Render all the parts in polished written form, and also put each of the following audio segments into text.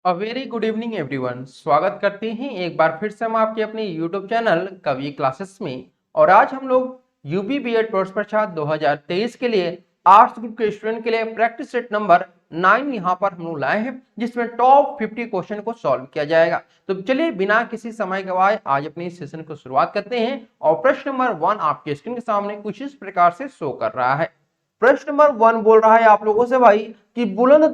A very good evening everyone. स्वागत करते हैं एक बार फिर से हम आपके अपने यूट्यूब चैनल कवि क्लासेस में। और आज हम लोग यूपी बीएड प्रवेश परीक्षा 2023 के लिए आर्ट्स ग्रुप के स्टूडेंट के लिए प्रैक्टिस सेट नंबर 9 यहाँ पर हम लोग लाए हैं, जिसमें टॉप 50 क्वेश्चन को सॉल्व किया जाएगा। तो चलिए बिना किसी समय गवाए आज अपने सेशन को शुरुआत करते हैं। और प्रश्न नंबर 1 आपके स्क्रीन के सामने कुछ इस प्रकार से शो कर रहा है। प्रश्न नंबर 1 बोल रहा है आप लोगों से भाई कि बुलंद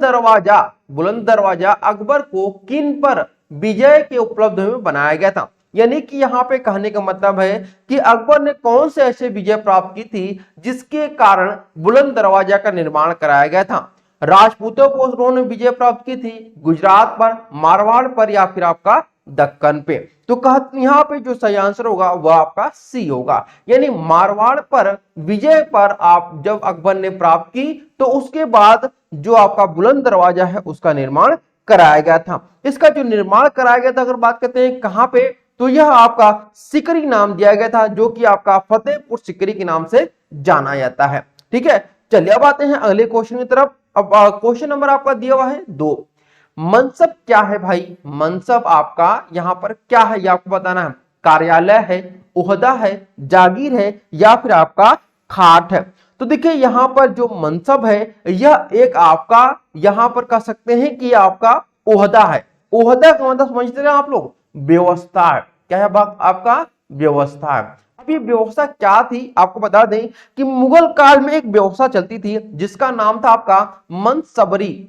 दरवाजा अकबर को किन पर विजय के उपलब्ध में बनाया गया था। यानी कि यहाँ पे कहने का मतलब है कि अकबर ने कौन से ऐसे विजय प्राप्त की थी जिसके कारण बुलंद दरवाजा का निर्माण कराया गया था। राजपूतों को उन्होंने विजय प्राप्त की थी गुजरात पर, मारवाड़ पर या फिर आपका दक्कन पे। तो यहाँ पे जो सही आंसर होगा वह आपका सी होगा, यानी मारवाड़ पर विजय पर आप जब अकबर ने प्राप्त की तो उसके बाद जो आपका बुलंद दरवाजा है उसका निर्माण कराया गया था। इसका जो निर्माण कराया गया था अगर बात करते हैं कहां पे, तो यह आपका सिकरी नाम दिया गया था, जो कि आपका फतेहपुर सिकरी के नाम से जाना जाता है। ठीक है, चलिए अब आते हैं अगले क्वेश्चन की तरफ। अब क्वेश्चन नंबर आपका दिया हुआ है 2। मनसब क्या है भाई? मनसब आपका यहां पर क्या है, ये आपको बताना है। कार्यालय है, ओहदा है, जागीर है या फिर आपका खाट है। तो देखिए यहां पर जो मनसब है यह एक आपका यहां पर कह सकते हैं कि आपका ओहदा है। ओहदा का मतलब समझते हैं आप लोग, व्यवस्था है। क्या है बात आपका? व्यवस्था है। अब ये व्यवस्था क्या थी आपको बता दें कि मुगल काल में एक व्यवस्था चलती थी जिसका नाम था आपका मनसबरी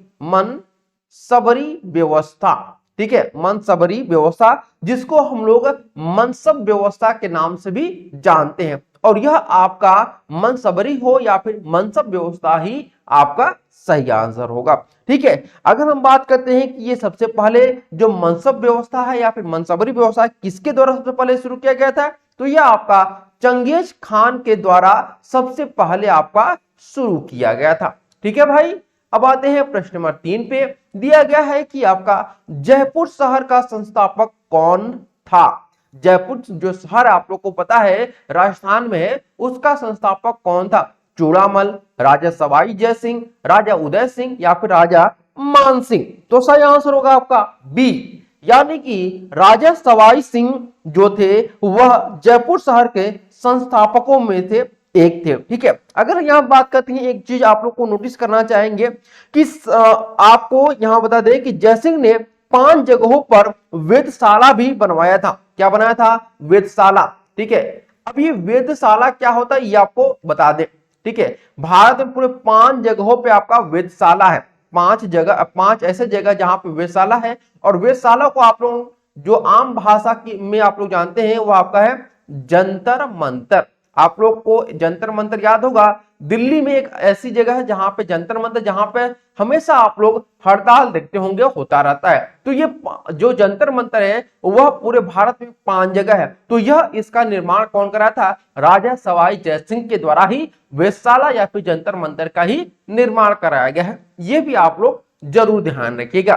व्यवस्था। ठीक है, मनसबरी व्यवस्था, जिसको हम लोग मनसब व्यवस्था के नाम से भी जानते हैं। और यह आपका मनसबरी हो या फिर मनसब व्यवस्था ही आपका सही आंसर होगा। ठीक है, अगर हम बात करते हैं कि ये सबसे पहले जो मनसब व्यवस्था है या फिर मनसबरी व्यवस्था किसके द्वारा सबसे पहले शुरू किया गया था, तो यह आपका चंगेज खान के द्वारा सबसे पहले आपका शुरू किया गया था। ठीक है भाई, अब आते हैं प्रश्न नंबर 3 पे। दिया गया है कि आपका जयपुर शहर का संस्थापक कौन था। जयपुर जो शहर आप लोग को पता है राजस्थान में है, उसका संस्थापक कौन था? चूड़ामल, राजा सवाई जय सिंह, राजा उदय सिंह या फिर राजा मान सिंह। तो सही आंसर होगा आपका बी, यानी कि राजा सवाई सिंह जो थे वह जयपुर शहर के संस्थापकों में थे, एक थे। ठीक है, अगर यहां बात करते हैं एक चीज आप लोग को नोटिस करना चाहेंगे कि आपको यहां बता दें कि जयसिंह ने 5 जगहों पर वेधशाला भी बनवाया था। क्या बनाया था? वेधशाला। ठीक है, अब ये वेधशाला क्या होता है ये आपको बता दें। ठीक है, भारत में पूरे 5 जगहों पे आपका वेधशाला है। 5 ऐसे जगह जहां पे वेधशाला है। और वेधशाला को आप लोग जो आम भाषा की में आप लोग जानते हैं वो आपका है जंतर मंतर। आप लोग को जंतर मंतर याद होगा, दिल्ली में एक ऐसी जगह है जहां पे जंतर मंतर, जहां पे हमेशा आप लोग हड़ताल देखते होंगे होता रहता है। तो ये जो जंतर मंतर है वह पूरे भारत में 5 जगह है। तो यह इसका निर्माण कौन करा था? राजा सवाई जयसिंह के द्वारा ही वेधशाला या फिर जंतर मंतर का ही निर्माण कराया गया है। ये भी आप लोग जरूर ध्यान रखिएगा।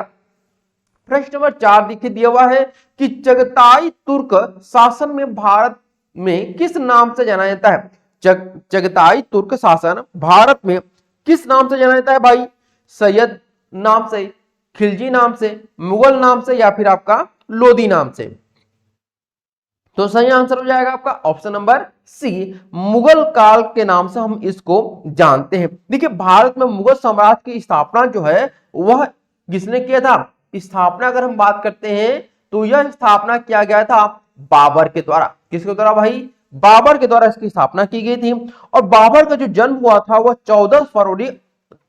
प्रश्न नंबर 4 लिखे दिया हुआ है कि चगताई तुर्क शासन में भारत में किस नाम से जाना जाता है। चगताई तुर्क शासन भारत में किस नाम से जाना जाता है भाई? सैयद नाम से, खिलजी नाम से, मुगल नाम से या फिर आपका लोदी नाम से। तो सही आंसर हो जाएगा आपका ऑप्शन नंबर सी, मुगल काल के नाम से हम इसको जानते हैं। देखिए भारत में मुगल साम्राज्य की स्थापना जो है वह किसने किया था? स्थापना अगर हम बात करते हैं तो यह स्थापना किया गया था बाबर के द्वारा। किसके द्वारा भाई? बाबर के द्वारा इसकी स्थापना की गई थी। और बाबर का जो जन्म हुआ था वह 14 फरवरी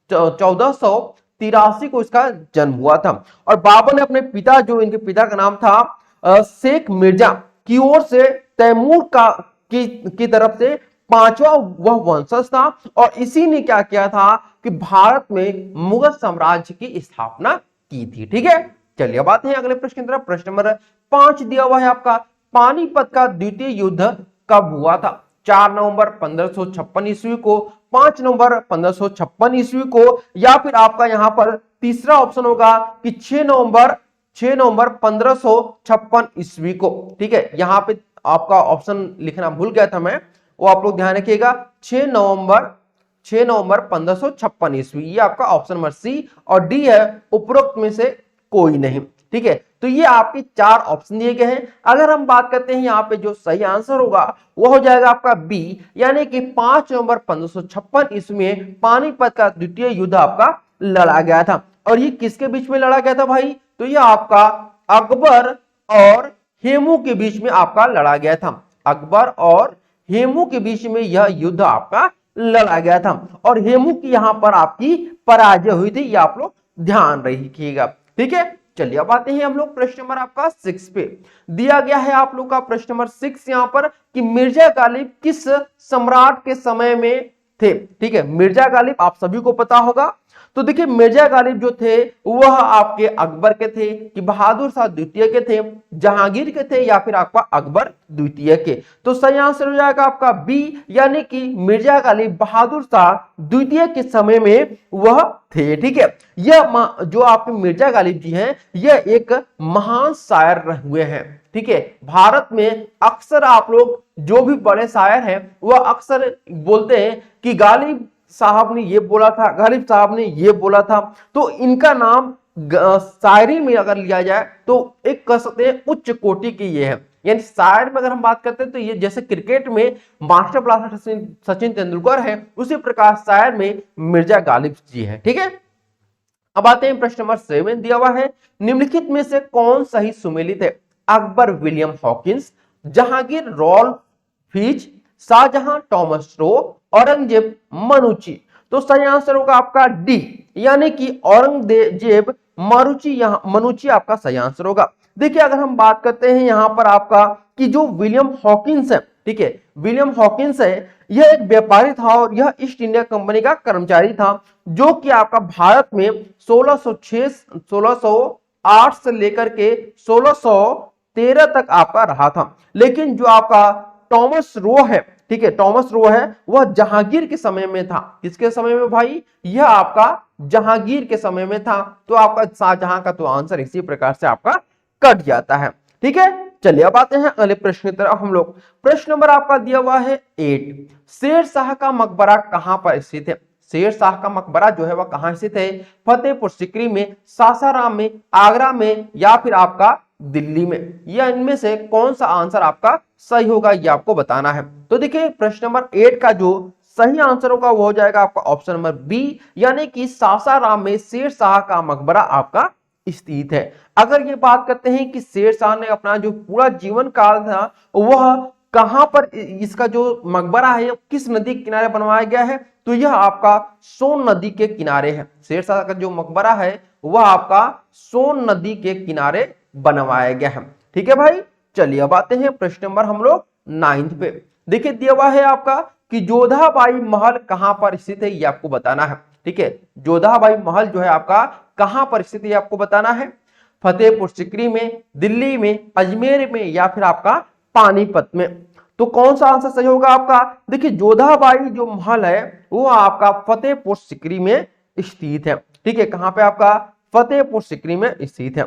1483 को इसका जन्म हुआ था। और बाबर ने अपने पिता, जो इनके पिता का नाम था शेख मिर्जा की ओर से तैमूर की तरफ से 5वां वह वंशज था। और इसी ने क्या किया था कि भारत में मुगल साम्राज्य की स्थापना की थी। ठीक है, चलिए अब आते हैं अगले प्रश्न की तरफ। प्रश्न नंबर 5 दिया हुआ है आपका, पानीपत का द्वितीय युद्ध कब हुआ था? 4 नवंबर 1556 ईस्वी को, 5 नवंबर 1556 ईस्वी को, या फिर आपका यहां पर तीसरा ऑप्शन होगा कि 6 नवंबर 1556 ईस्वी को। ठीक है, यहां पे आपका ऑप्शन लिखना भूल गया था मैं, वो आप लोग ध्यान रखिएगा। 6 नवंबर 1556 ईस्वी, ये आपका ऑप्शन नंबर सी और डी है उपरोक्त में से कोई नहीं। ठीक है, तो ये आपके 4 ऑप्शन दिए गए हैं। अगर हम बात करते हैं यहाँ पे जो सही आंसर होगा वो हो जाएगा आपका बी, यानी कि 5 नवंबर 1556 ईस्वी में पानीपत का द्वितीय युद्ध आपका लड़ा गया था। और ये किसके बीच में लड़ा गया था भाई? तो ये आपका अकबर और हेमू के बीच में आपका लड़ा गया था। अकबर और हेमू के बीच में यह युद्ध आपका लड़ा गया था और हेमू की यहां पर आपकी पराजय हुई थी, ये आप लोग ध्यान रखिएगा। ठीक है, चलिए अब आते हैं हम लोग प्रश्न नंबर आपका 6 पे। दिया गया है आप लोग का प्रश्न नंबर 6 यहां पर कि मिर्जा गालिब किस सम्राट के समय में थे। ठीक है, मिर्जा गालिब आप सभी को पता होगा। तो देखिए मिर्जा गालिब जो थे वह आपके अकबर के थे कि बहादुर शाह द्वितीय के थे, जहांगीर के थे या फिर आपका अकबर द्वितीय के। तो सही आंसर हो जाएगा आपका बी, यानी कि मिर्जा गालिब बहादुर शाह द्वितीय के समय में वह थे। ठीक है, यह जो आपके मिर्जा गालिब जी हैं यह एक महान शायर हुए हैं। ठीक है, भारत में अक्सर आप लोग जो भी बड़े शायर हैं वह अक्सर बोलते हैं कि गालिब साहब ने ये बोला था, गालिब साहब ने ये बोला था। तो इनका नाम शायरी में अगर लिया जाए तो एक कह सकते हैं उच्च कोटि की ये है। यानी शायर में अगर हम बात करते हैं तो ये जैसे क्रिकेट में मास्टर ब्लास्टर सचिन तेंदुलकर है, उसी प्रकार शायर में मिर्जा गालिब जी है। ठीक है, अब आते हैं प्रश्न नंबर 7 दिया हुआ है, निम्नलिखित में से कौन सही सुमेलित है? Akbar William Hawkins, Jahangir Ralph Fitch, Shahjahan Thomas Roe, Aurangzeb Manucci. तो सही आंसर होगा आपका डी, यानी कि औरंगजेब मनुची आपका सही आंसर होगा। देखिए अगर हम बात करते हैं यहां पर आपका कि जो विलियम हॉकिंस है, ठीक है, विलियम हॉकिंस है, यह एक व्यापारी था और यह ईस्ट इंडिया कंपनी का कर्मचारी था, जो कि आपका भारत में 1608 से लेकर के 1613 तक आपका रहा था। लेकिन जो आपका टॉमस रो है, ठीक है, टॉमस रो है, वह जहांगीर के समय में था। किसके समय में भाई? यह आपका जहांगीर के समय में था। तो आपका शाहजहां का तो आंसर इसी प्रकार से आपका कट जाता है। ठीक है, चलिए अब आते हैं अगले प्रश्न की तरफ हम लोग। प्रश्न नंबर आपका दिया हुआ है 8, शेर शाह का मकबरा कहां पर स्थित है? शेर शाह का मकबरा जो है वह कहां स्थित है? फतेहपुर सीकरी में, सासाराम में, आगरा में या फिर आपका दिल्ली में? या इनमें से कौन सा आंसर आपका सही होगा ये आपको बताना है। तो देखिए प्रश्न नंबर 8 का जो सही आंसर होगा वो हो जाएगा आपका ऑप्शन नंबर बी, यानी कि सासाराम में शेर शाह का मकबरा आपका स्थित है। अगर ये बात करते हैं कि शेर शाह ने अपना जो पूरा जीवन काल था वह कहां पर इसका जो मकबरा है किस नदी के किनारे बनवाया गया है, तो यह आपका सोन नदी के किनारे है। शेर शाह का जो मकबरा है वह आपका सोन नदी के किनारे बनवाया गया है। ठीक है भाई, चलिए अब आते हैं प्रश्न नंबर हम लोग 9 पे। देखिए दिया हुआ है आपका कि जोधाबाई महल कहां पर स्थित है, ये आपको बताना है। ठीक है, जोधाबाई महल जो है आपका कहां पर स्थित है आपको बताना है। फतेहपुर सीकरी में, दिल्ली में, अजमेर में या फिर आपका पानीपत में? तो कौन सा आंसर सही होगा आपका? देखिए जोधाबाई जो महल है वो आपका फतेहपुर सीकरी में स्थित है। ठीक है, कहां पे आपका? फतेहपुर सीकरी में स्थित है।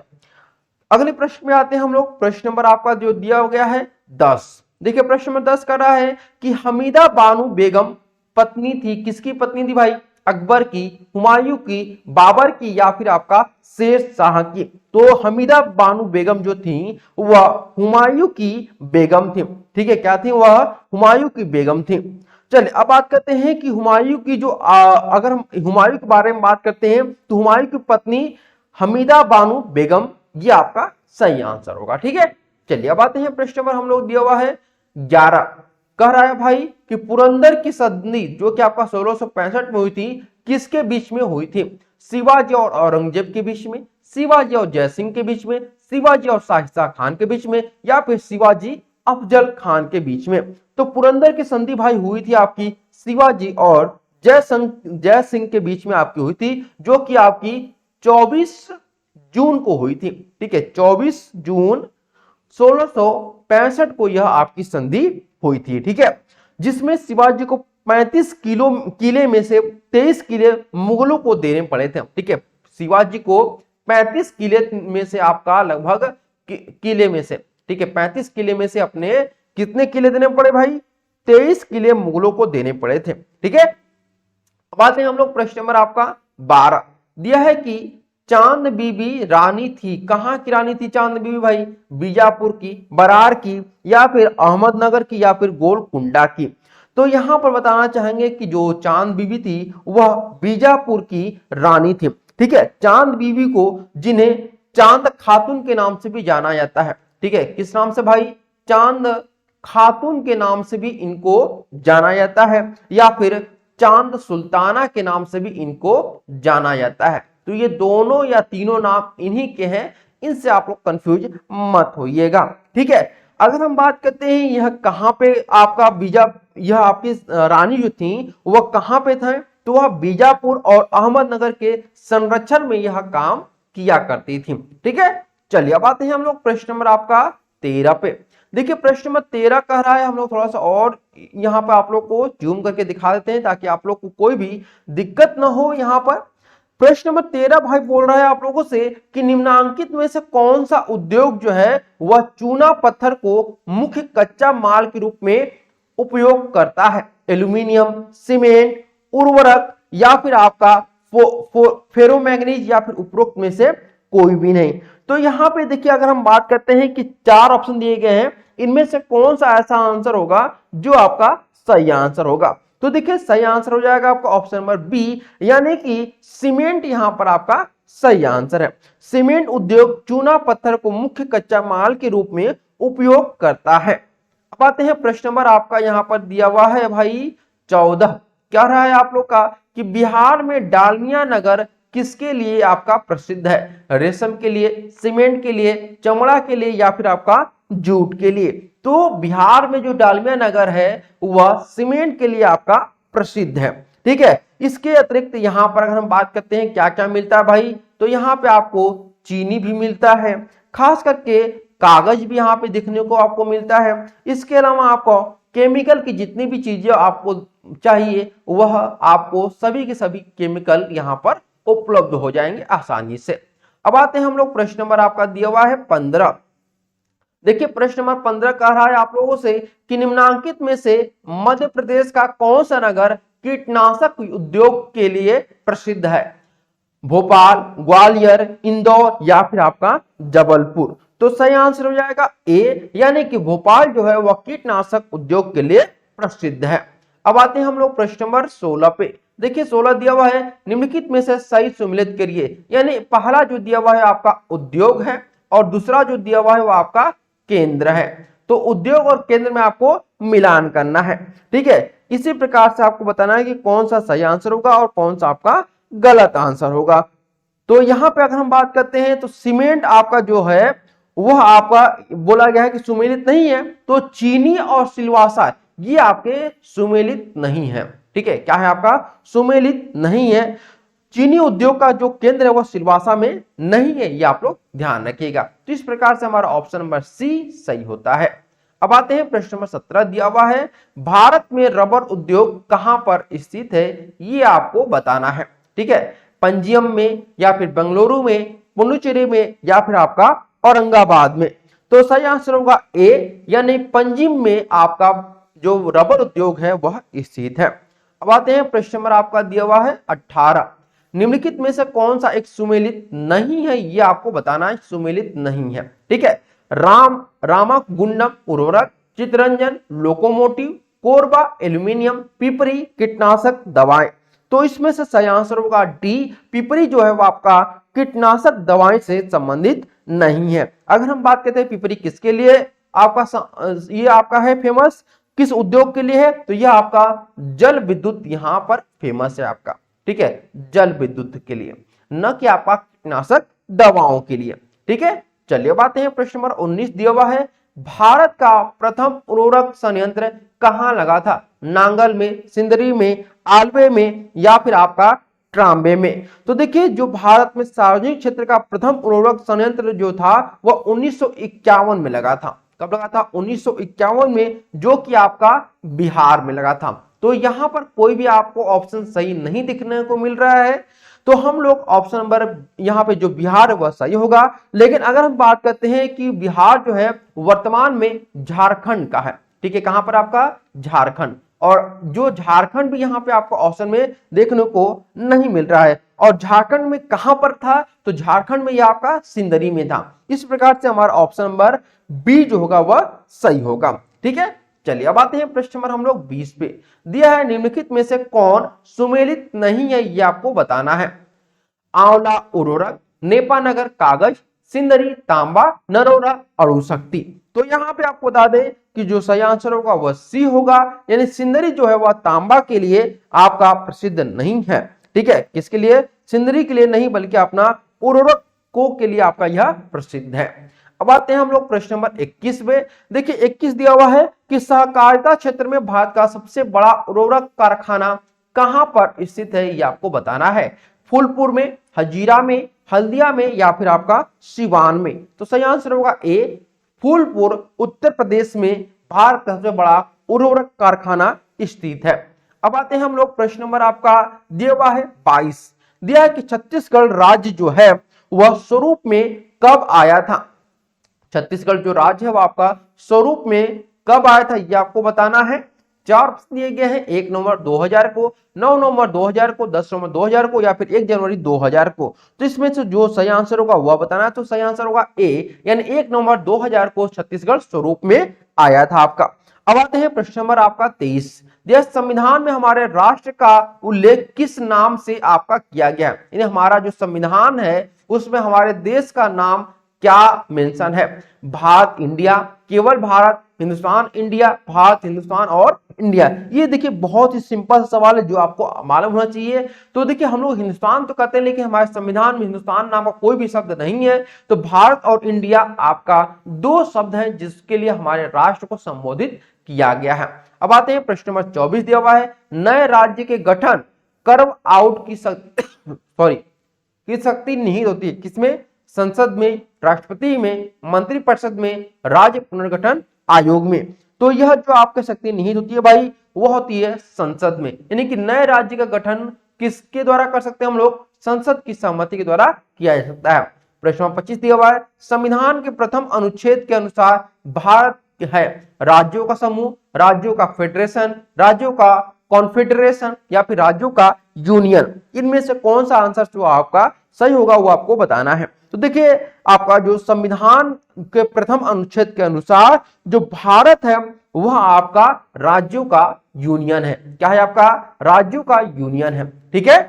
अगले प्रश्न में आते हैं हम लोग। प्रश्न नंबर आपका जो दिया गया है 10। देखिए प्रश्न नंबर 10 कर रहा है कि हमीदा बानो बेगम पत्नी थी, किसकी पत्नी थी भाई? अकबर की, हुमायूं की, बाबर की या फिर आपका शेर शाह की? तो हमीदा बानो बेगम जो थी वह हुमायूं की बेगम थी। ठीक है, क्या थी? वह हुमायूं की बेगम थी। चलिए अब बात करते हैं कि हुमायूं की जो अगर हम हुमायूं के बारे में बात करते हैं तो हुमायूं की पत्नी हमीदा बानो बेगम, ये आपका सही आंसर होगा। ठीक है, चलिए अब आते हैं प्रश्न नंबर हम लोग दिया हुआ है 11। कह रहा है भाई कि पुरंदर की संधि जो कि आपका 1665 में हुई थी किसके बीच में हुई थी? शिवाजी और औरंगजेब के बीच में, शिवाजी और जयसिंह के बीच में, शिवाजी और शाहिस्ता खान के बीच में या फिर शिवाजी अफजल खान के बीच में? तो पुरंदर की संधि भाई हुई थी आपकी शिवाजी और जय सिंह के बीच में आपकी हुई थी, जो कि आपकी 24 जून को हुई थी। ठीक है, 24 जून 1665 को यह आपकी संधि हुई थी। ठीक है, जिसमें शिवाजी को 35 किले में से 23 किले मुगलों को देने पड़े थे। ठीक है, शिवाजी को 35 किले में से आपका लगभग किले में से, ठीक है, 35 किले में से अपने कितने किले देने पड़े भाई? 23 किले मुगलों को देने पड़े थे। ठीक है, अब आते हैं हम लोग प्रश्न नंबर आपका 12। दिया है कि चांद बीबी रानी थी, कहाँ की रानी थी चांद बीबी भाई? बीजापुर की, बरार की, या फिर अहमदनगर की, या फिर गोलकुंडा की। तो यहां पर बताना चाहेंगे कि जो चांद बीबी थी वह बीजापुर की रानी थी। ठीक है, चांद बीबी को जिन्हें चांद खातून के नाम से भी जाना जाता है। ठीक है, किस नाम से भाई? चांद खातून के नाम से भी इनको जाना जाता है, या फिर चांद सुल्ताना के नाम से भी इनको जाना जाता है। तो ये दोनों या तीनों नाम इन्हीं के हैं, इनसे आप लोग कंफ्यूज मत होइएगा। ठीक है, अगर हम बात करते हैं यह कहां पे आपका यह आपकी रानी जो थी वह कहां पे थे, तो वह बीजापुर और अहमदनगर के संरक्षण में यह काम किया करती थी। ठीक है, चलिए अब आते हैं हम लोग प्रश्न नंबर आपका 13 पे। देखिए प्रश्न नंबर 13 कह रहा है, हम लोग थोड़ा सा और यहाँ पर आप लोग को जूम करके दिखा देते हैं ताकि आप लोग को कोई भी दिक्कत ना हो। यहाँ पर प्रश्न नंबर 13 भाई बोल रहा है आप लोगों से कि निम्नांकित में से कौन सा उद्योग जो है वह चूना पत्थर को मुख्य कच्चा माल के रूप में उपयोग करता है? एल्यूमिनियम, सीमेंट, उर्वरक, या फिर आपका फेरोमैग्नीज, या फिर उपरोक्त में से कोई भी नहीं। तो यहां पे देखिए अगर हम बात करते हैं कि 4 ऑप्शन दिए गए हैं, इनमें से कौन सा ऐसा आंसर होगा जो आपका सही आंसर होगा? तो देखिए सही आंसर हो जाएगा आपका ऑप्शन नंबर बी, यानी कि सीमेंट यहां पर आपका सही आंसर है। सीमेंट उद्योग चूना पत्थर को मुख्य कच्चा माल के रूप में उपयोग करता है। अब आते हैं प्रश्न नंबर आपका यहां पर दिया हुआ है भाई 14। क्या रहा है आप लोग का कि बिहार में डालमिया नगर किसके लिए आपका प्रसिद्ध है? रेशम के लिए, सीमेंट के लिए, चमड़ा के लिए, या फिर आपका जूट के लिए? तो बिहार में जो डालमिया नगर है वह सीमेंट के लिए आपका प्रसिद्ध है। ठीक है, इसके अतिरिक्त यहां पर अगर हम बात करते हैं क्या क्या मिलता है भाई, तो यहां पे आपको चीनी भी मिलता है, खास करके कागज भी यहाँ पे देखने को आपको मिलता है। इसके अलावा आपको केमिकल की जितनी भी चीजें आपको चाहिए वह आपको सभी के सभी केमिकल यहाँ पर उपलब्ध हो जाएंगे आसानी से। अब आते हैं हम लोग प्रश्न नंबर आपका दिया हुआ है 15। देखिए प्रश्न नंबर 15 कह रहा है आप लोगों से कि निम्नांकित में से मध्य प्रदेश का कौन सा नगर कीटनाशक उद्योग के लिए प्रसिद्ध है? भोपाल, ग्वालियर, इंदौर, या फिर आपका जबलपुर? तो सही आंसर हो जाएगा ए, यानी कि भोपाल जो है वह कीटनाशक उद्योग के लिए प्रसिद्ध है। अब आते हैं हम लोग प्रश्न नंबर 16 पे। देखिए 16 दिया हुआ है निम्नलिखित में से सही सम्मिलित करिए, यानी पहला जो दिया हुआ है आपका उद्योग है और दूसरा जो दिया हुआ है वह आपका केंद्र है। तो उद्योग और केंद्र में आपको मिलान करना है। ठीक है, इसी प्रकार से आपको बताना है कि कौन सा सही आंसर होगा और कौन सा आपका गलत आंसर होगा। तो यहां पे अगर हम बात करते हैं तो सीमेंट आपका जो है वह आपका बोला गया है कि सुमेलित नहीं है, तो चीनी और सिलवासा ये आपके सुमेलित नहीं है। ठीक है, क्या है आपका? सुमेलित नहीं है। चीनी उद्योग का जो केंद्र है वह सिलवासा में नहीं है, ये आप लोग ध्यान रखिएगा। तो इस प्रकार से हमारा ऑप्शन नंबर सी सही होता है। अब आते हैं प्रश्न नंबर 17 दिया हुआ है भारत में रबर उद्योग कहां पर स्थित है, ये आपको बताना है। ठीक है, पंजियम में, या फिर बेंगलुरु में, पुडुचेरी में, या फिर आपका औरंगाबाद में? तो सही आंसर होगा ए, यानी पंजिम में आपका जो रबर उद्योग है वह स्थित है। अब आते हैं प्रश्न नंबर आपका दिया हुआ है 18। निम्नलिखित में से कौन सा एक सुमेलित नहीं है, ये आपको बताना है। सुमेलित नहीं है, ठीक है। रामागुंडम उर्वरक, चितरंजन लोकोमोटिव, कोरबा एल्यूमिनियम, पिपरी कीटनाशक दवाएं? तो इसमें से सही आंसर होगा डी, पिपरी जो है वो आपका कीटनाशक दवाएं से संबंधित नहीं है। अगर हम बात करते हैं पिपरी किसके लिए आपका ये आपका है फेमस, किस उद्योग के लिए है, तो यह आपका जल विद्युत यहां पर फेमस है आपका। ठीक है, जल विद्युत के लिए, न कि आपका कीटनाशक दवाओं के लिए। ठीक है, चलिए बात है प्रश्न नंबर 19 दिया हुआ है भारत का प्रथम उर्वरक संयंत्र कहां लगा था? नांगल में, सिंदरी में, आलवे में, या फिर आपका ट्राम्बे में? तो देखिए जो भारत में सार्वजनिक क्षेत्र का प्रथम उर्वरक संयंत्र जो था वह 1951 में लगा था। कब लगा था? 1951 में, जो कि आपका बिहार में लगा था। तो यहां पर कोई भी आपको ऑप्शन सही नहीं दिखने को मिल रहा है, तो हम लोग ऑप्शन नंबर यहां पे जो बिहार है वह सही होगा। लेकिन अगर हम बात करते हैं कि बिहार जो है वर्तमान में झारखंड का है। ठीक है, कहां पर आपका? झारखंड। और जो झारखंड भी यहाँ पे आपको ऑप्शन में देखने को नहीं मिल रहा है। और झारखंड में कहां पर था, तो झारखंड में यह आपका सिंदरी में था। इस प्रकार से हमारा ऑप्शन नंबर बी जो होगा वह सही होगा। ठीक है, चलिए अब आते हैं प्रश्न नंबर हम लोग 20 पे। दिया है निम्नलिखित में से कौन सुमेलित नहीं है, ये आपको बताना है। आंवला उर्वरक, नेपानगर कागज, सिंदरी तांबा, नरोरा अणुशक्ति। तो यहाँ पे आपको बता दें कि जो सही आंसर होगा वह सी होगा, यानी सिंदरी जो है वह तांबा के लिए आपका प्रसिद्ध नहीं है। ठीक है, किसके लिए, सिंदरी के लिए नहीं बल्कि अपना उर्वरकों के लिए आपका यह प्रसिद्ध है। अब आते हैं हम लोग प्रश्न नंबर 21 में। देखिए 21 दिया हुआ है कि सहकारिता क्षेत्र में भारत का सबसे बड़ा उर्वरक कारखाना कहां पर स्थित है, ये आपको बताना है। फूलपुर में, हजीरा में, हल्दिया में या फिर आपका सिवान में। तो सही आंसर होगा ए, फूलपुर उत्तर प्रदेश में भारत का सबसे बड़ा उर्वरक कारखाना स्थित है। अब आते हैं हम लोग प्रश्न नंबर आपका दिया हुआ है 22। दिया है कि छत्तीसगढ़ राज्य जो है वह स्वरूप में कब आया था। छत्तीसगढ़ जो राज्य है वह आपका स्वरूप में कब आया था, यह आपको बताना है। 4 ऑप्शन दिए गए हैं, 1 नवंबर 2000 को, 9 नवंबर 2000 को, 10 नवंबर 2000 को या फिर 1 जनवरी 2000 को। तो इसमें से जो सही आंसर होगा वह बताना है। तो सही आंसर होगा ए, यानी 1 नवंबर 2000 को छत्तीसगढ़ स्वरूप में आया था आपका। अब आते हैं प्रश्न नंबर आपका 23। देश संविधान में हमारे राष्ट्र का उल्लेख किस नाम से आपका किया गया, यानी हमारा जो संविधान है उसमें हमारे देश का नाम क्या मेंशन है। भारत, इंडिया, केवल भारत, हिंदुस्तान, इंडिया, भारत, हिंदुस्तान और इंडिया। ये देखिए बहुत ही सिंपल सवाल है जो आपको मालूम होना चाहिए। तो देखिए हम लोग हिंदुस्तान तो कहते हैं लेकिन हमारे संविधान में हिंदुस्तान नाम का कोई भी शब्द नहीं है। तो भारत और इंडिया आपका 2 शब्द हैं जिसके लिए हमारे राष्ट्र को संबोधित किया गया है। अब आते हैं प्रश्न नंबर 24 दिया हुआ है। नए राज्य के गठन कर्व आउट की शक्ति निहित होती है किसमें, संसद में, राष्ट्रपति में, मंत्रिपरिषद में, राज्य पुनर्गठन आयोग में। तो यह जो आपकी शक्ति निहित होती है भाई वो होती है संसद में, यानी कि नए राज्य का गठन किसके द्वारा कर सकते हैं हम लोग, संसद की सहमति के द्वारा किया जा सकता है। प्रश्न 25 दिया हुआ है। संविधान के प्रथम अनुच्छेद के अनुसार भारत है राज्यों का समूह, राज्यों का फेडरेशन, राज्यों का कॉन्फेडरेशन या फिर राज्यों का यूनियन। इनमें से कौन सा आंसर जो आपका सही होगा वो आपको बताना है। तो देखिए आपका जो संविधान के प्रथम अनुच्छेद के अनुसार जो भारत है वह आपका राज्यों का यूनियन है। क्या है आपका, राज्यों का यूनियन है। ठीक है,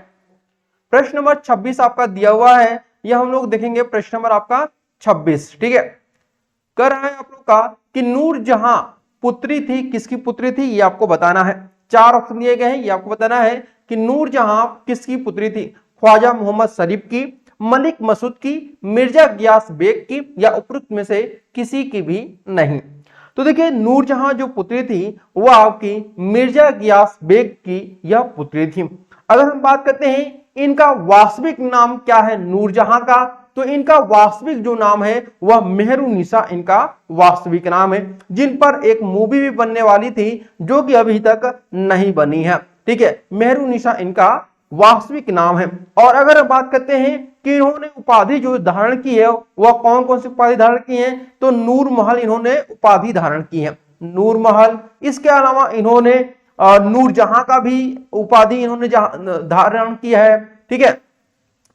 प्रश्न नंबर 26 आपका दिया हुआ है, यह हम लोग देखेंगे। प्रश्न नंबर आपका 26, ठीक है, कर रहा है आप लोग का कि नूरजहां पुत्री थी, किसकी पुत्री थी ये आपको बताना है। 4 ऑप्शन दिए गए हैं, ये आपको बताना है कि नूरजहां किसकी पुत्री थी। ख्वाजा मोहम्मद शरीफ की, मलिक मसूद की, मिर्जा गियास बेग की या उपरोक्त में से किसी की भी नहीं। तो देखिए नूरजहां जो पुत्री थी वह आपकी मिर्जा गियास बेग की यह पुत्री थी। अगर हम बात करते हैं इनका वास्तविक नाम क्या है नूरजहां का, तो इनका वास्तविक जो नाम है वह मेहरुनिसा इनका वास्तविक नाम है, जिन पर एक मूवी भी बनने वाली थी जो कि अभी तक नहीं बनी है। ठीक है, मेहरुनिसा इनका वास्तविक नाम है। और अगर हम बात करते हैं कि इन्होंने उपाधि जो धारण की है वह कौन कौन सी उपाधि धारण की है, तो नूर महल इन्होंने उपाधि धारण की है, नूर महल। इसके अलावा इन्होंने नूरजहां का भी उपाधि इन्होंने धारण किया है। ठीक है,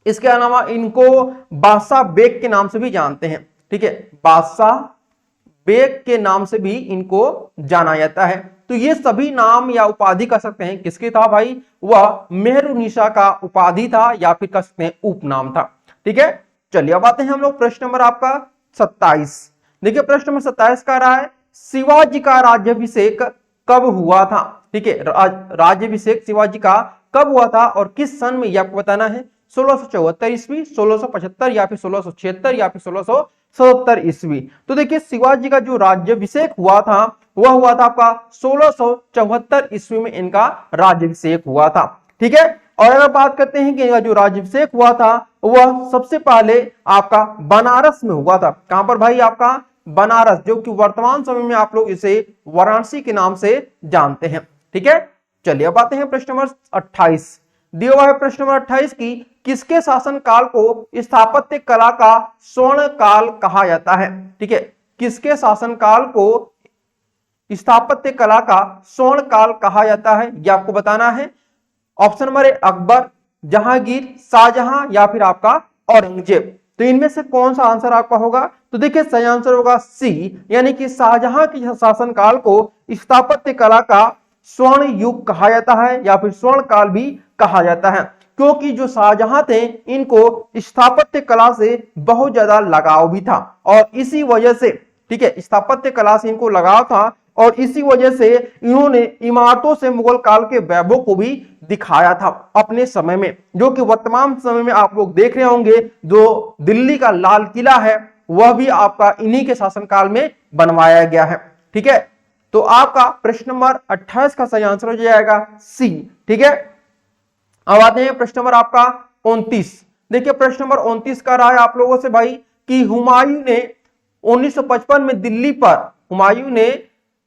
इसके अलावा इनको बादशाह बेग के नाम से भी जानते हैं। ठीक है, बादशाह बेग के नाम से भी इनको जाना जाता है। तो ये सभी नाम या उपाधि कह सकते हैं किसके था भाई, वह मेहरुनिसा का उपाधि था या फिर कह सकते हैं उपनाम था। ठीक है, चलिए अब आते हैं हम लोग प्रश्न नंबर आपका 27। देखिए प्रश्न नंबर 27 का रहा है शिवाजी का राज्याभिषेक कब हुआ था। ठीक है, राज्याभिषेक शिवाजी का कब हुआ था और किस सन में, यह आपको बताना है। 1674 ईस्वी, 1675 या फिर 1676 या फिर 1677 ईस्वी। तो देखिए शिवाजी का जो राज्याभिषेक हुआ था वह हुआ था आपका 1674 ईस्वी में इनका राज्याभिषेक हुआ था। ठीक है, और अगर बात करते हैं कि इनका जो राज्याभिषेक हुआ था वह सबसे पहले आपका बनारस में हुआ था। कहां पर भाई, आपका बनारस, जो कि वर्तमान समय में आप लोग इसे वाराणसी के नाम से जानते हैं। ठीक है, चलिए अब आते हैं प्रश्न नंबर 28। दिया हुआ है प्रश्न नंबर 28 की किसके शासन काल को स्थापत्य कला का स्वर्ण काल कहा जाता है। ठीक है, किसके शासन काल को स्थापत्य कला का स्वर्ण काल कहा जाता है, यह आपको बताना है। Option number A Akbar, Jahangir, Shahjahan या फिर आपका औरंगजेब। तो इनमें से कौन सा आंसर आपका होगा? तो देखिए सही आंसर होगा सी, यानी कि शाहजहां के शासनकाल को स्थापत्य कला का स्वर्ण युग कहा जाता है या फिर स्वर्ण काल भी कहा जाता है, क्योंकि जो शाहजहां थे इनको स्थापत्य कला से बहुत ज्यादा लगाव भी था और इसी वजह से, ठीक है, स्थापत्य कला से इनको लगाव था और इसी वजह से इन्होंने इमारतों से मुगल काल के वैभव को भी दिखाया था अपने समय में, जो कि वर्तमान समय में आप लोग देख रहे होंगे जो दिल्ली का लाल किला है वह भी आपका इन्हीं के शासनकाल में बनवाया गया है। ठीक है, तो आपका प्रश्न नंबर 28 का सही आंसर हो जाएगा सी। ठीक है, अब आते हैं प्रश्न नंबर आपका 29। देखिए प्रश्न नंबर 29 का रहा है आप लोगों से भाई कि हुमायूं ने 1955 में दिल्ली पर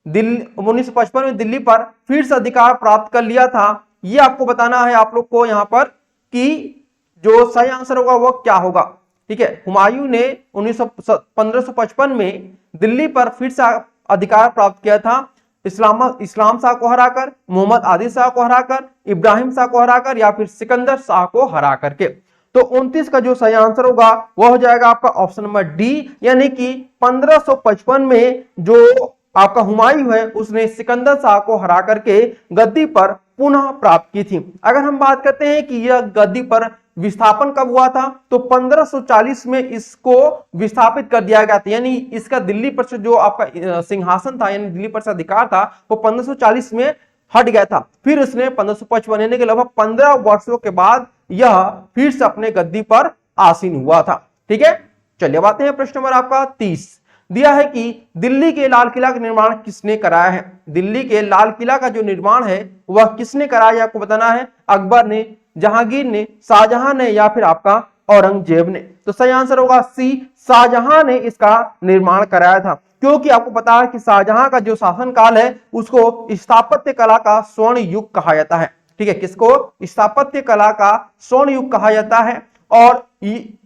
1955 में दिल्ली पर फिर से अधिकार प्राप्त कर लिया था। ये आपको बताना है आप लोग को यहाँ पर कि जो सही आंसर होगा वो क्या होगा। ठीक है, हुमायूं ने 1555 में दिल्ली पर फिर से अधिकार प्राप्त किया था, इस्लाम शाह को हराकर, मोहम्मद आदिल शाह को हराकर, इब्राहिम शाह को हराकर या फिर सिकंदर शाह को हरा करके। तो 29 का जो सही आंसर होगा वह हो जाएगा आपका ऑप्शन नंबर डी, यानी कि 1555 में जो आपका हुमायूं है उसने सिकंदर शाह को हरा करके गद्दी पर पुनः प्राप्त की थी। अगर हम बात करते हैं कि यह गद्दी पर विस्थापन कब हुआ था, तो 1540 में इसको विस्थापित कर दिया गया था, यानी इसका दिल्ली पर से जो आपका सिंहासन था यानी दिल्ली पर से अधिकार था वो 1540 में हट गया था। फिर इसने 1555 यानी कि लगभग 15 वर्षों के बाद यह फिर से अपने गद्दी पर आसीन हुआ था। ठीक है, चलिए बातें हैं प्रश्न नंबर आपका 30। दिया है कि दिल्ली के लाल किला का निर्माण किसने कराया है? दिल्ली के लाल किला का जो निर्माण है वह किसने कराया आपको बताना है। अकबर ने, जहांगीर ने, शाहजहां ने या फिर आपका औरंगजेब ने। तो सही आंसर होगा सी, शाहजहां ने इसका निर्माण कराया था, क्योंकि आपको पता है कि शाहजहां का जो शासनकाल है उसको स्थापत्य कला का स्वर्ण युग कहा जाता है। ठीक है, किसको? स्थापत्य कला का स्वर्ण युग कहा जाता है। और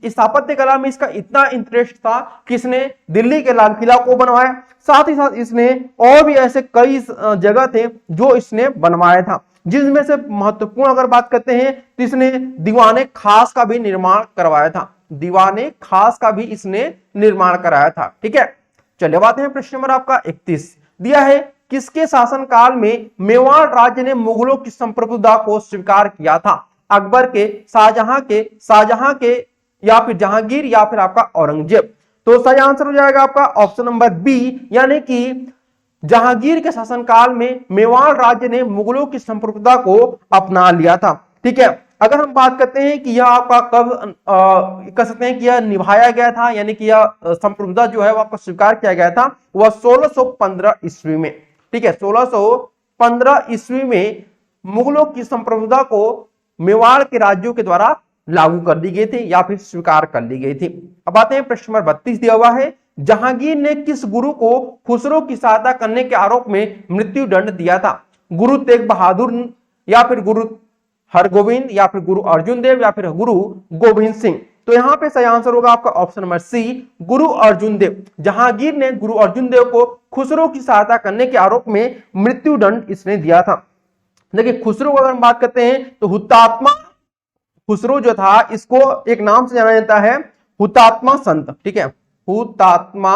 स्थापत्य कला में इसका इतना इंटरेस्ट था कि इसने दिल्ली के लाल किला को बनवाया, साथ ही साथ इसने और भी ऐसे कई जगह थे जो इसने बनवाया था, जिनमें से महत्वपूर्ण अगर बात करते हैं तो इसने दीवाने खास का भी निर्माण करवाया था, दीवाने खास का भी इसने निर्माण कराया था। ठीक है, चलिए बात है प्रश्न नंबर आपका 31। दिया है किसके शासनकाल में मेवाड़ राज्य ने मुगलों की संप्रभुता को स्वीकार किया था? अकबर के, शाहजहां के या फिर जहांगीर या फिर आपका औरंगजेब। तो सही आंसर हो जाएगा आपका ऑप्शन नंबर बी, यानी कि जहांगीर के शासनकाल में मेवाड़ राज्य ने मुगलों की संप्रभुता को अपना लिया था। ठीक है, अगर हम बात करते हैं कि यह आपका कब कह सकते हैं कि यह निभाया गया था, यानी कि यह संप्रभुता जो है वह आपका स्वीकार किया गया था वह 1615 ईस्वी में। ठीक है, 1615 ईस्वी में मुगलों की संप्रभुता को मेवाड़ के राज्यों के द्वारा लागू कर दी गई थी या फिर स्वीकार कर ली गई थी। अब आते हैं प्रश्न नंबर 32। दिया हुआ है जहांगीर ने किस गुरु को खुसरो की सहायता करने के आरोप में मृत्यु दंड दिया था? गुरु तेग बहादुर या फिर गुरु हरगोविंद या फिर गुरु अर्जुन देव या फिर गुरु गोविंद सिंह। तो यहां पे सही आंसर होगा आपका ऑप्शन नंबर सी, गुरु अर्जुन देव। जहांगीर ने गुरु अर्जुन देव को खुसरो की सहायता करने के आरोप में मृत्यु दंड इसने दिया था। देखिए खुसरो अगर हम बात करते हैं तो हुतात्मा खुसरो जो था इसको एक नाम से जाना जाता है हुतात्मा संत। ठीक है, हुतात्मा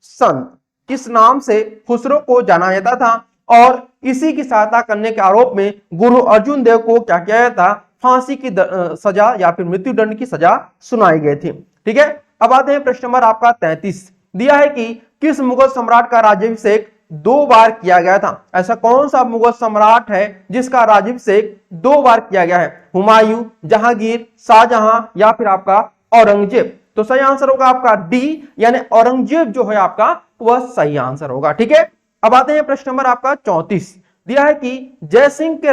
संत किस नाम से खुसरो को जाना जाता था और इसी की सहायता करने के आरोप में गुरु अर्जुन देव को क्या किया जाता? फांसी की सजा या फिर मृत्यु दंड की सजा सुनाई गई थी। ठीक है, अब आते हैं प्रश्न नंबर आपका 33। दिया है कि किस मुगल सम्राट का राज्याभिषेक 2 बार किया गया था? ऐसा कौन सा मुगल सम्राट है जिसका राज्याभिषेक 2 बार किया गया है? हुमायूं, जहांगीर, शाहजहां या फिर आपका औरंगजेब। तो सही आंसर होगा आपका डी, यानी औरंगजेब जो है आपका वह सही आंसर होगा। ठीक है, अब आते हैं प्रश्न नंबर आपका 34। दिया है कि जयसिंह के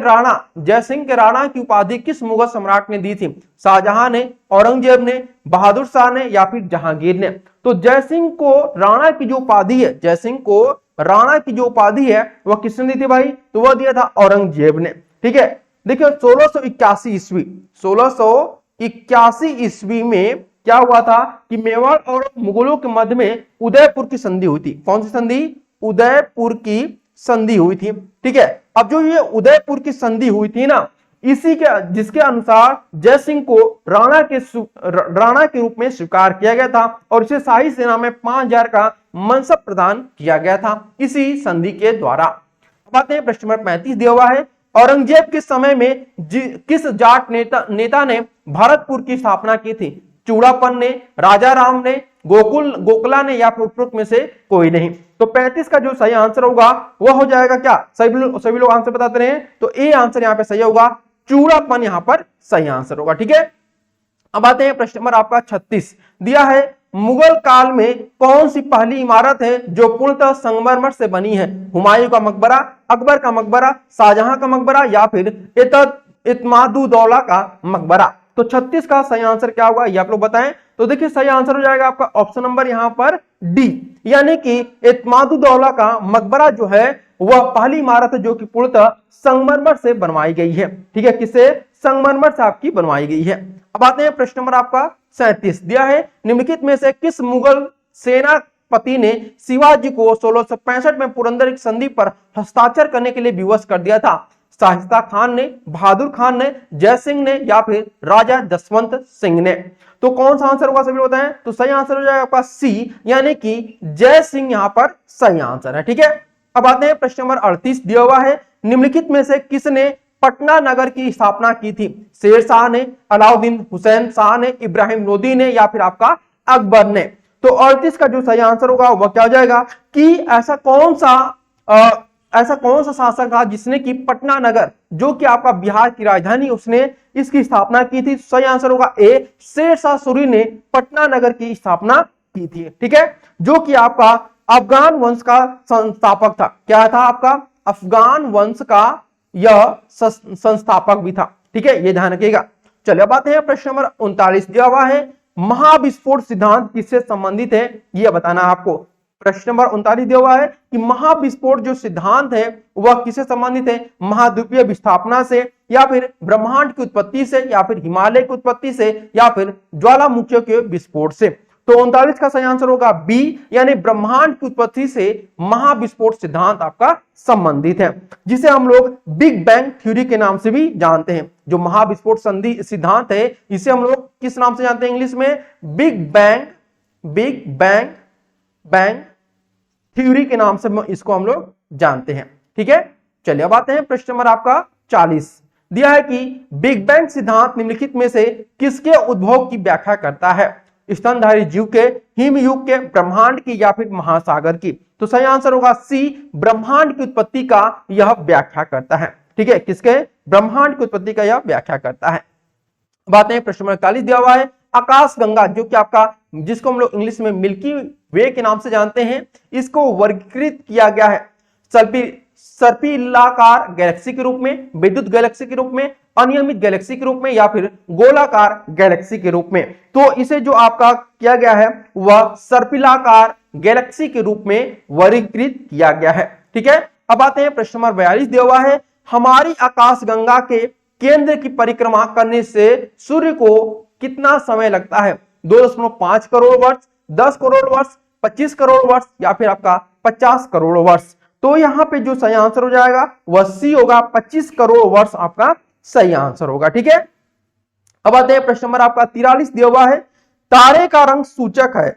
राणा की उपाधि किस मुगल सम्राट ने दी थी? शाहजहां ने, औरंगजेब ने, बहादुर शाह ने या फिर जहांगीर ने। तो जयसिंह को राणा की जो उपाधि है, जयसिंह को राणा की जो उपाधि है वह किसने दी थी भाई? तो वह दिया था औरंगजेब ने। ठीक है, देखिए 1681 ईस्वी में क्या हुआ था कि मेवाड़ और मुगलों के मध्य में उदयपुर की संधि हुई थी। कौन सी संधि? उदयपुर की संधि हुई थी। ठीक है, अब जो ये उदयपुर की संधि हुई थी ना, इसी के जिसके अनुसार जय सिंह को राणा के रूप में स्वीकार किया गया था और इसे शाही सेना में 5000 का मनसब प्रदान किया गया था इसी संधि के द्वारा। अब आते हैं प्रश्न नंबर 35 दिया हुआ है, औरंगजेब के समय में किस जाट नेता ने भरतपुर की स्थापना की थी? चूड़ापन ने, राजा राम ने, गोकला ने या फिर उपरोक्त में से कोई नहीं। तो 35 का जो सही आंसर होगा वह हो जाएगा क्या? सभी लोग आंसर बताते रहे, तो ए आंसर यहां पे सही होगा, चूड़ापन यहां पर सही आंसर होगा। ठीक है, अब आते हैं प्रश्न नंबर आपका 36 दिया है, मुगल काल में कौन सी पहली इमारत है जो पूर्णतः संगमरमर से बनी है? हुमायूं का मकबरा, अकबर का मकबरा, शाहजहां का मकबरा या फिर इत्मादुद्दौला का मकबरा? तो 36 का सही आंसर क्या होगा ये आप लोग बताएं। तो देखिए सही आंसर हो जाएगा आपका ऑप्शन नंबर यहां पर डी, यानी कि इत्मादुद्दौला का मकबरा जो है वह पहली इमारत है जो कि पूर्णतः संगमरमर से बनवाई गई है। ठीक है, किससे? संगमरमर से आपकी बनवाई गई है। अब आते हैं प्रश्न नंबर आपका 37 दिया है, निम्नलिखित में से किस मुगल सेनापति ने शिवाजी को 1665 में पुरंदर की संधि पर हस्ताक्षर करने के लिए विवश कर दिया था? शाहिस्ता खान ने, बहादुर खान ने, जय सिंह ने या फिर राजा जसवंत सिंह ने? तो कौन सा आंसर होगा सभी बताएं। तो सही आंसर हो जाएगा आपका सी, यानी कि जय सिंह यहां पर सही आंसर है। ठीक है, अब आते हैं प्रश्न नंबर 38 दिया हुआ है, निम्नलिखित में से किसने पटना नगर की स्थापना की थी? शेर शाह ने, अलाउद्दीन हुसैन शाह ने, इब्राहिम लोदी ने या फिर आपका अकबर ने? तो 38 का जो सही आंसर होगा वह क्या हो जाएगा कि ऐसा कौन सा शासक था जिसने कि पटना नगर जो कि आपका बिहार की राजधानी उसने इसकी स्थापना की थी? सही आंसर होगा ए, शेर शाह सूरी ने पटना नगर की स्थापना की थी। ठीक है, जो कि आपका अफगान वंश का संस्थापक था। क्या था आपका? अफगान वंश का यह संस्थापक भी था। ठीक है, ये ध्यान रखिएगा। चलिए अब आते हैं प्रश्न नंबर 39 दिया हुआ है, महाविस्फोट सिद्धांत किससे संबंधित है यह बताना आपको। प्रश्न नंबर 39 दिया हुआ है कि महाविस्फोट जो सिद्धांत है वह किससे संबंधित है? महाद्वीपीय विस्थापना से या फिर ब्रह्मांड की उत्पत्ति से या फिर हिमालय की उत्पत्ति से या फिर ज्वालामुखियों के विस्फोट से? तो 39 का सही आंसर होगा बी, यानी ब्रह्मांड की उत्पत्ति से महाविस्फोट सिद्धांत आपका संबंधित है, जिसे हम लोग बिग बैंग थ्योरी के नाम से भी जानते हैं। जो महाविस्फोट संधि सिद्धांत है इसे हम लोग किस नाम से जानते हैं इंग्लिश में? बिग बैंग थ्योरी के नाम से इसको हम लोग जानते हैं। ठीक है, चलिए अब आते हैं प्रश्न नंबर आपका 40 दिया है कि बिग बैंग सिद्धांत निम्नलिखित में से किसके उद्भव की व्याख्या करता है? स्तनधारी जीव के, हिमयुग के, ब्रह्मांड की या फिर महासागर की? तो सही आंसर होगा सी, ब्रह्मांड की उत्पत्ति का यह व्याख्या करता है। ठीक है, किसके? ब्रह्मांड की उत्पत्ति का यह व्याख्या करता है। बात है प्रश्न नंबर 41 दिया हुआ है, आकाशगंगा जो कि आपका जिसको हम लोग इंग्लिश में मिल्की वे के नाम से जानते हैं, इसको वर्गीकृत किया गया है सर्पिलाकार गैलेक्सी के रूप में, विद्युत गैलेक्सी के रूप में, अनियमित गैलेक्सी के रूप में या फिर गोलाकार गैलेक्सी के रूप में? तो इसे जो आपका किया गया है वह सर्पिलाकार गैलेक्सी के रूप में वर्गीकृत किया गया है। ठीक है, अब आते हैं प्रश्न नंबर 42 दिया हुआ है, हमारी आकाशगंगा के केंद्र की परिक्रमा करने से सूर्य को कितना समय लगता है? 2.5 करोड़ वर्ष, 10 करोड़ वर्ष, 25 करोड़ वर्ष या फिर आपका 50 करोड़ वर्ष? तो यहां पे जो सही आंसर हो जाएगा वह सी होगा, 25 करोड़ वर्ष आपका सही आंसर होगा। ठीक है, अब आते हैं प्रश्न नंबर आपका 43 दिया हुआ है, तारे का रंग सूचक है।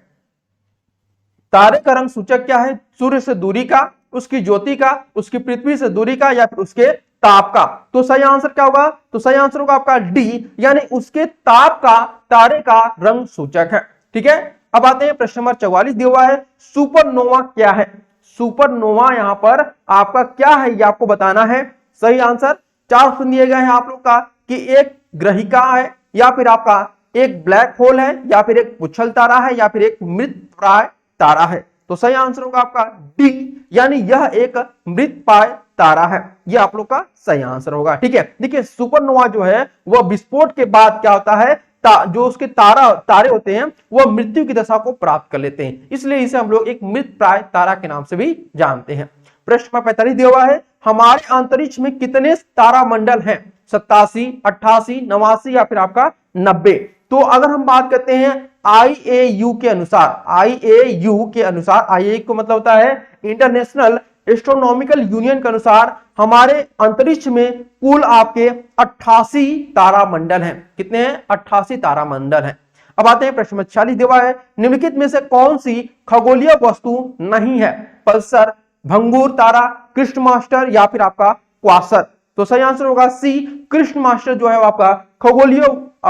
तारे का रंग सूचक क्या है? सूर्य से दूरी का, उसकी ज्योति का, उसकी पृथ्वी से दूरी का या फिर उसके ताप का? तो सही आंसर क्या होगा? तो सही आंसर होगा आपका डी, यानी उसके ताप का तारे का रंग सूचक है। ठीक है, अब आते हैं प्रश्न नंबर 44 दिया हुआ है, सुपरनोवा क्या है? सुपरनोवा यहां पर आपका क्या है ये आपको बताना है। सही आंसर 4 ऑप्शन दिए गए हैं आप लोग का कि एक ग्रहिका है या फिर आपका एक ब्लैक होल है या फिर एक पुच्छल तारा है या फिर एक मृतप्राय तारा है? तो सही आंसर होगा आपका डी, यानी यह एक मृतप्राय तारा है, यह आप लोग का सही आंसर होगा। ठीक है, देखिए सुपरनोवा जो है वह विस्फोट के बाद क्या होता है, जो उसके तारे होते हैं वह मृत्यु की दशा को प्राप्त कर लेते हैं, इसलिए इसे हम लोग एक मृतप्राय तारा के नाम से भी जानते हैं। प्रश्न नंबर 45 दिया हुआ है, हमारे अंतरिक्ष में कितने तारामंडल हैं? 87, 88, 89 या फिर आपका 90? तो अगर हम बात करते हैं IAU के अनुसार, IAU को मतलब होता है इंटरनेशनल एस्ट्रोनॉमिकल यूनियन के अनुसार हमारे अंतरिक्ष में कुल आपके 88 तारामंडल हैं। कितने हैं? 88 तारामंडल हैं। अब आते हैं प्रश्न 46 दिया है, निम्नलिखित में से कौन सी खगोलीय वस्तु नहीं है? पल्सर, भंगुर तारा, कृष्ण मास्टर या फिर आपका क्वासर। तो सही आंसर होगा सी, कृष्ण मास्टर जो है वो आपका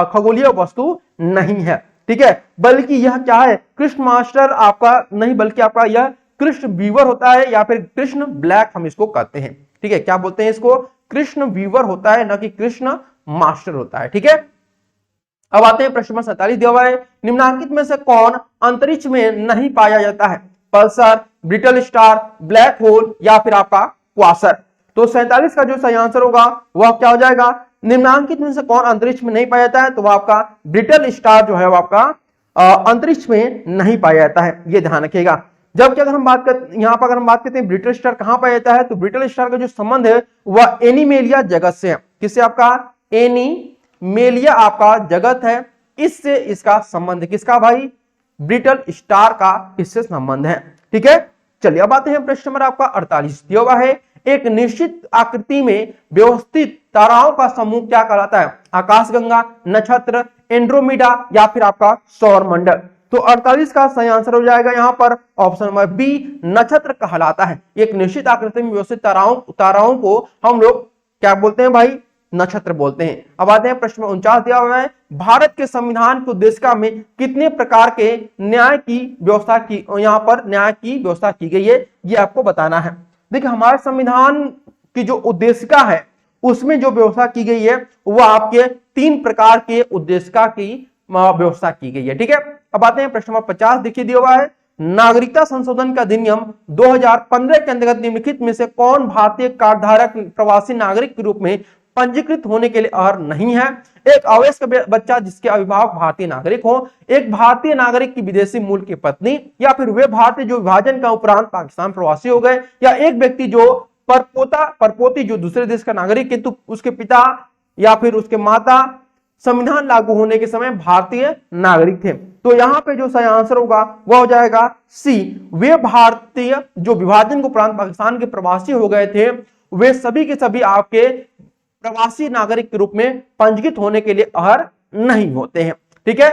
खगोलीय वस्तु नहीं है। ठीक है, बल्कि यह क्या है? कृष्ण मास्टर आपका नहीं, बल्कि आपका यह कृष्ण वीवर होता है या फिर कृष्ण ब्लैक हम इसको कहते हैं। ठीक है, क्या बोलते हैं इसको? कृष्ण वीवर होता है, ना कि कृष्ण मास्टर होता है। ठीक है, अब आते हैं प्रश्न 47 दिया हुआ है, निम्नलिखित में से कौन अंतरिक्ष में नहीं पाया जाता है? Pulsar, brittle star, black hole या फिर आपका क्वासर। तो 47 का जो सही आंसर होगा वह क्या हो जाएगा? निम्नलिखित में से कौन अंतरिक्ष में नहीं पाया जाता है? तो वह आपका ब्रिटल स्टार जो है वो आपका अंतरिक्ष में नहीं पाया जाता है, ये ध्यान रखिएगा। जबकि अगर हम बात करते यहाँ पर अगर हम बात करते हैं ब्रिटल स्टार कहां पाया जाता है, तो ब्रिटल स्टार का जो संबंध है वह एनीमेलिया जगत से है। किससे? आपका एनीमेलिया आपका जगत है, इससे इसका संबंध। किसका भाई? ब्रिटल स्टार का इससे संबंध है। ठीक है, चलिए अब आते हैं प्रश्न नंबर आपका 48 दिया हुआ है, एक निश्चित आकृति में व्यवस्थित ताराओं का समूह क्या कहलाता है? आकाशगंगा, नक्षत्र, एंड्रोमेडा या फिर आपका सौर मंडल। तो 48 का सही आंसर हो जाएगा यहां पर ऑप्शन नंबर बी, नक्षत्र कहलाता है। एक निश्चित आकृति में व्यवस्थित ताराओं को हम लोग क्या बोलते हैं भाई? नक्षत्र बोलते हैं। अब आते हैं प्रश्न 49 दिया हुआ है, भारत के संविधान की उद्देशिका में कितने प्रकार के न्याय की व्यवस्था की, यहां पर न्याय की व्यवस्था की गई है, ये आपको बताना है। देखिए, हमारे संविधान की जो उद्देशिका है उसमें जो व्यवस्था की गई है वह आपके 3 प्रकार के उद्देशिका की व्यवस्था की गई है। ठीक है, अब आते हैं प्रश्न नंबर 50 देखिए दिया हुआ है, नागरिकता संशोधन का अधिनियम 2015 के अंतर्गत निम्नलिखित में से कौन भारतीय कार्डधारक प्रवासी नागरिक के रूप में पंजीकृत होने के लिए अर्ह नहीं है? एक अवयस्क बच्चा जिसके अभिभावक भारतीय नागरिक हो, एक भारतीय नागरिक की विदेशी मूल की पत्नी, या फिर वे भारतीय जो विभाजन का उपरांत पाकिस्तान प्रवासी हो गए, या एक व्यक्ति जो परपोती जो दूसरे देश का नागरिक किंतु उसके पिता या फिर उसके माता संविधान लागू होने के समय भारतीय नागरिक थे। तो यहां पे जो सही आंसर होगा वह हो जाएगा सी, वे भारतीय जो विभाजन के उपरांत पाकिस्तान के प्रवासी हो गए थे, वे सभी के सभी आपके प्रवासी नागरिक के रूप में पंजीकृत होने के लिए अर्ह नहीं होते हैं। ठीक है,